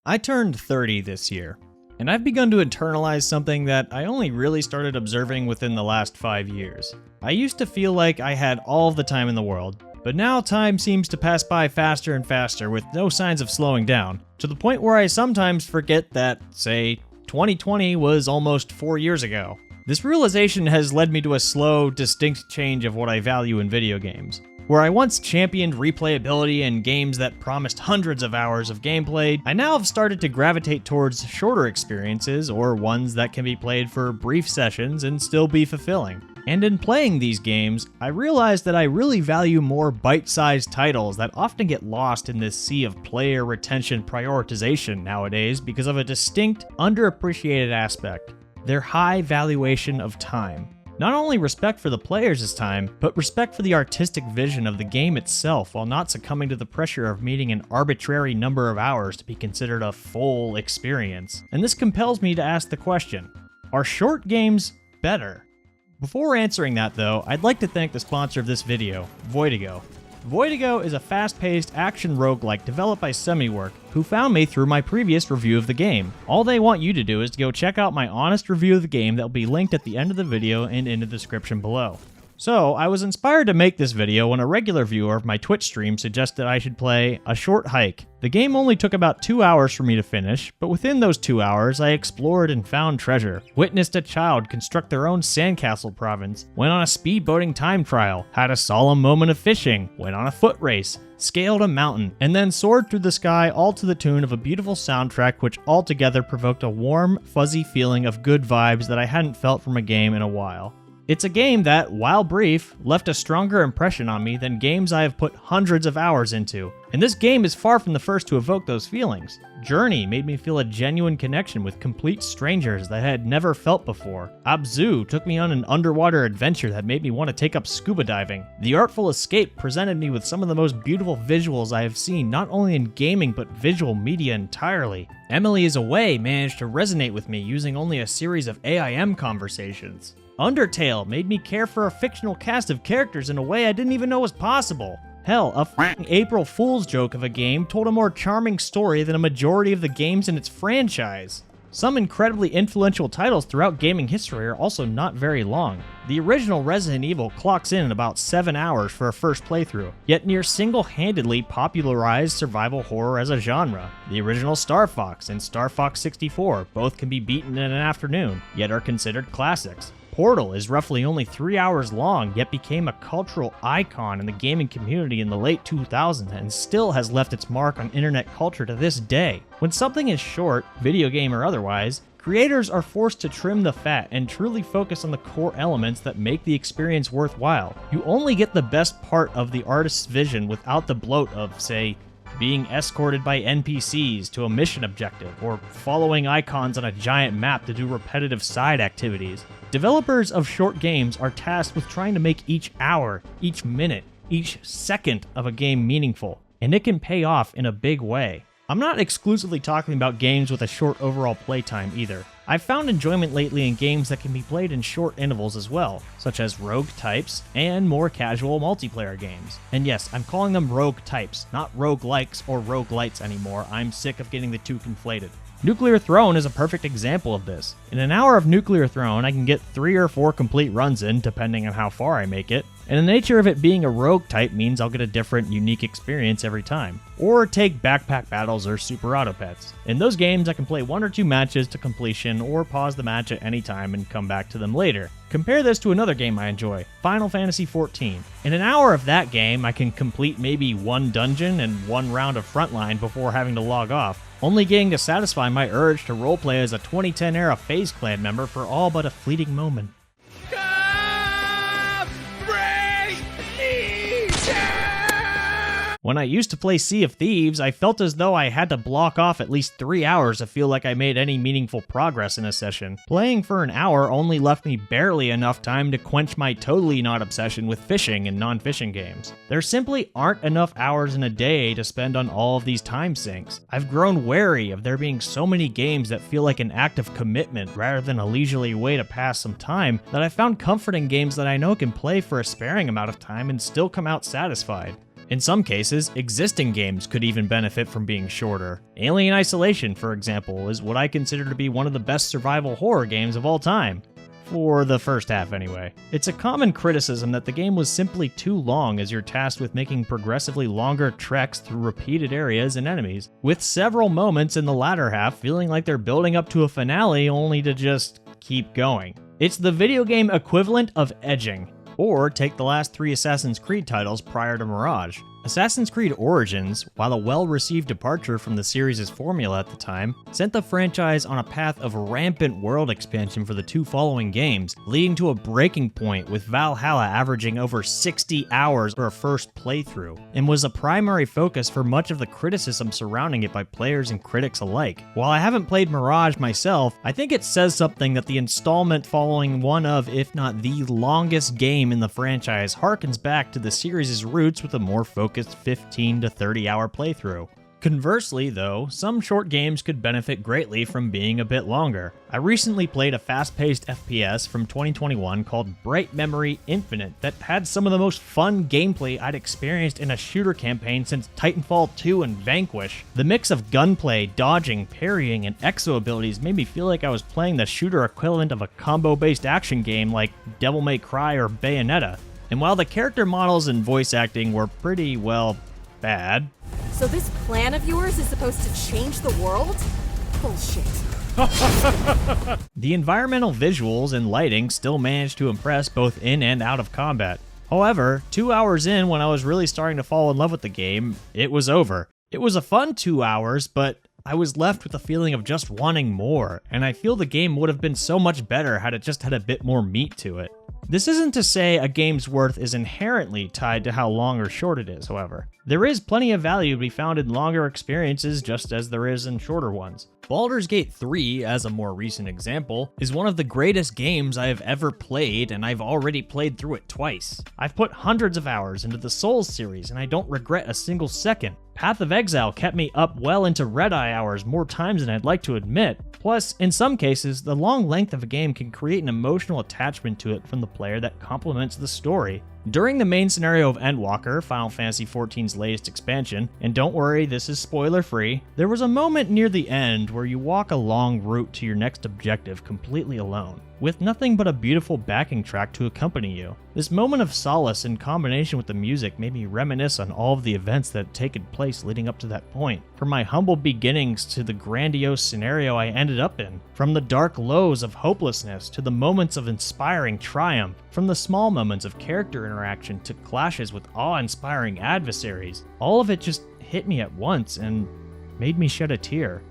I turned 30 this year, and I've begun to internalize something that I only really started observing within the last 5 years. I used to feel like I had all of the time in the world, but now time seems to pass by faster and faster with no signs of slowing down, to the point where I sometimes forget that, say, 2020 was almost 4 years ago. This realization has led me to a slow, distinct change of what I value in video games. Where I once championed replayability in games that promised hundreds of hours of gameplay, I now have started to gravitate towards shorter experiences or ones that can be played for brief sessions and still be fulfilling. And in playing these games, I realized that I really value more bite-sized titles that often get lost in this sea of player retention prioritization nowadays because of a distinct, underappreciated aspect: their high valuation of time. Not only respect for the players' time, but respect for the artistic vision of the game itself while not succumbing to the pressure of meeting an arbitrary number of hours to be considered a full experience. And this compels me to ask the question, are short games better? Before answering that though, I'd like to thank the sponsor of this video, Voidigo. Voidigo is a fast-paced action roguelike developed by Semiwork, who found me through my previous review of the game. All they want you to do is to go check out my honest review of the game that will be linked at the end of the video and in the description below. So, I was inspired to make this video when a regular viewer of my Twitch stream suggested I should play A Short Hike. The game only took about 2 hours for me to finish, but within those 2 hours I explored and found treasure, witnessed a child construct their own sandcastle province, went on a speedboating time trial, had a solemn moment of fishing, went on a foot race, scaled a mountain, and then soared through the sky all to the tune of a beautiful soundtrack which altogether provoked a warm, fuzzy feeling of good vibes that I hadn't felt from a game in a while. It's a game that, while brief, left a stronger impression on me than games I have put hundreds of hours into. And this game is far from the first to evoke those feelings. Journey made me feel a genuine connection with complete strangers that I had never felt before. Abzu took me on an underwater adventure that made me want to take up scuba diving. The Artful Escape presented me with some of the most beautiful visuals I have seen not only in gaming but visual media entirely. Emily is Away managed to resonate with me using only a series of AIM conversations. Undertale made me care for a fictional cast of characters in a way I didn't even know was possible. Hell, a f***ing April Fool's joke of a game told a more charming story than a majority of the games in its franchise. Some incredibly influential titles throughout gaming history are also not very long. The original Resident Evil clocks in about 7 hours for a first playthrough, yet near single-handedly popularized survival horror as a genre. The original Star Fox and Star Fox 64 both can be beaten in an afternoon, yet are considered classics. Portal is roughly only 3 hours long, yet became a cultural icon in the gaming community in the late 2000s and still has left its mark on internet culture to this day. When something is short, video game or otherwise, creators are forced to trim the fat and truly focus on the core elements that make the experience worthwhile. You only get the best part of the artist's vision without the bloat of, say, being escorted by NPCs to a mission objective, or following icons on a giant map to do repetitive side activities. Developers of short games are tasked with trying to make each hour, each minute, each second of a game meaningful, and it can pay off in a big way. I'm not exclusively talking about games with a short overall playtime either. I've found enjoyment lately in games that can be played in short intervals as well, such as rogue types and more casual multiplayer games. And yes, I'm calling them rogue types, not roguelikes or roguelites anymore. I'm sick of getting the two conflated. Nuclear Throne is a perfect example of this. In an hour of Nuclear Throne, I can get 3 or 4 complete runs in, depending on how far I make it, and the nature of it being a rogue type means I'll get a different, unique experience every time. Or take Backpack Battles or Super Auto Pets. In those games, I can play 1 or 2 matches to completion, or pause the match at any time and come back to them later. Compare this to another game I enjoy, Final Fantasy XIV. In an hour of that game, I can complete maybe 1 dungeon and 1 round of Frontline before having to log off, only getting to satisfy my urge to roleplay as a 2010-era FaZe Clan member for all but a fleeting moment. When I used to play Sea of Thieves, I felt as though I had to block off at least 3 hours to feel like I made any meaningful progress in a session. Playing for an hour only left me barely enough time to quench my totally not obsession with fishing and non-fishing games. There simply aren't enough hours in a day to spend on all of these time sinks. I've grown wary of there being so many games that feel like an act of commitment rather than a leisurely way to pass some time that I found comfort in games that I know can play for a sparing amount of time and still come out satisfied. In some cases, existing games could even benefit from being shorter. Alien Isolation, for example, is what I consider to be one of the best survival horror games of all time. For the first half, anyway. It's a common criticism that the game was simply too long as you're tasked with making progressively longer treks through repeated areas and enemies, with several moments in the latter half feeling like they're building up to a finale only to just keep going. It's the video game equivalent of edging. Or take the last 3 Assassin's Creed titles prior to Mirage. Assassin's Creed Origins, while a well-received departure from the series' formula at the time, sent the franchise on a path of rampant world expansion for the 2 following games, leading to a breaking point with Valhalla averaging over 60 hours for a first playthrough, and was a primary focus for much of the criticism surrounding it by players and critics alike. While I haven't played Mirage myself, I think it says something that the installment following one of, if not the longest game in the franchise, harkens back to the series' roots with a more focused 15 to 30 hour playthrough. Conversely, though, some short games could benefit greatly from being a bit longer. I recently played a fast-paced FPS from 2021 called Bright Memory Infinite that had some of the most fun gameplay I'd experienced in a shooter campaign since Titanfall 2 and Vanquish. The mix of gunplay, dodging, parrying, and exo abilities made me feel like I was playing the shooter equivalent of a combo-based action game like Devil May Cry or Bayonetta. And while the character models and voice acting were pretty, well, bad. So this plan of yours is supposed to change the world? Bullshit. The environmental visuals and lighting still managed to impress both in and out of combat. However, 2 hours in, when I was really starting to fall in love with the game, it was over. It was a fun 2 hours, but I was left with a feeling of just wanting more, and I feel the game would have been so much better had it just had a bit more meat to it. This isn't to say a game's worth is inherently tied to how long or short it is, however. There is plenty of value to be found in longer experiences just as there is in shorter ones. Baldur's Gate 3, as a more recent example, is one of the greatest games I have ever played, and I've already played through it twice. I've put hundreds of hours into the Souls series, and I don't regret a single second. Path of Exile kept me up well into red-eye hours more times than I'd like to admit. Plus, in some cases, the long length of a game can create an emotional attachment to it from the player that complements the story. During the main scenario of Endwalker, Final Fantasy XIV's latest expansion, and don't worry, this is spoiler-free, there was a moment near the end where you walk a long route to your next objective completely alone, with nothing but a beautiful backing track to accompany you. This moment of solace in combination with the music made me reminisce on all of the events that had taken place leading up to that point, from my humble beginnings to the grandiose scenario I ended up in, from the dark lows of hopelessness to the moments of inspiring triumph, from the small moments of character interaction to clashes with awe-inspiring adversaries. All of it just hit me at once and made me shed a tear.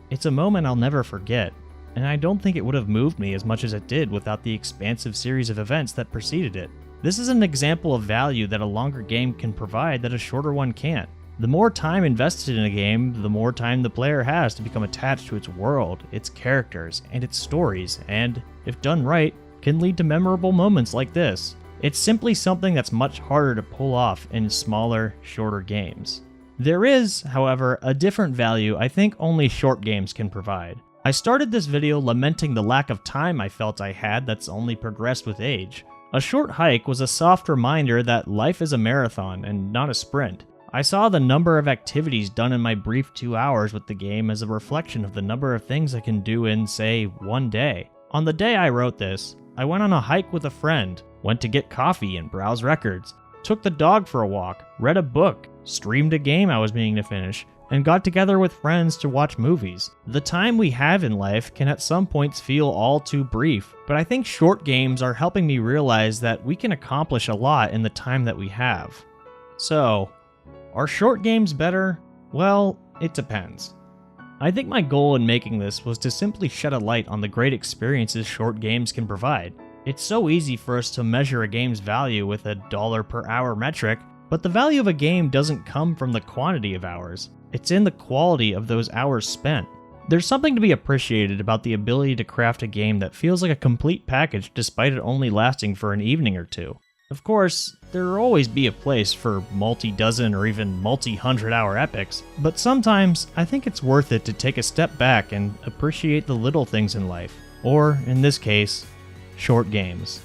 It's a moment I'll never forget, and I don't think it would have moved me as much as it did without the expansive series of events that preceded it. This is an example of value that a longer game can provide that a shorter one can't. The more time invested in a game, the more time the player has to become attached to its world, its characters, and its stories, and, if done right, can lead to memorable moments like this. It's simply something that's much harder to pull off in smaller, shorter games. There is, however, a different value I think only short games can provide. I started this video lamenting the lack of time I felt I had that's only progressed with age. A short hike was a soft reminder that life is a marathon and not a sprint. I saw the number of activities done in my brief 2 hours with the game as a reflection of the number of things I can do in, say, one day. On the day I wrote this, I went on a hike with a friend, went to get coffee and browse records, took the dog for a walk, read a book, streamed a game I was meaning to finish, and got together with friends to watch movies. The time we have in life can at some points feel all too brief, but I think short games are helping me realize that we can accomplish a lot in the time that we have. So, are short games better? Well, it depends. I think my goal in making this was to simply shed a light on the great experiences short games can provide. It's so easy for us to measure a game's value with a dollar per hour metric, but the value of a game doesn't come from the quantity of hours. It's in the quality of those hours spent. There's something to be appreciated about the ability to craft a game that feels like a complete package despite it only lasting for an evening or two. Of course, there will always be a place for multi-dozen or even multi-hundred-hour epics, but sometimes I think it's worth it to take a step back and appreciate the little things in life, or, in this case, short games.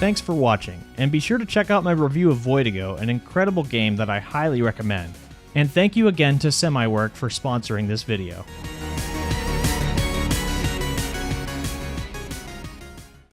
thanks for watching, and be sure to check out my review of Voidigo, an incredible game that I highly recommend. And thank you again to SemiWork for sponsoring this video.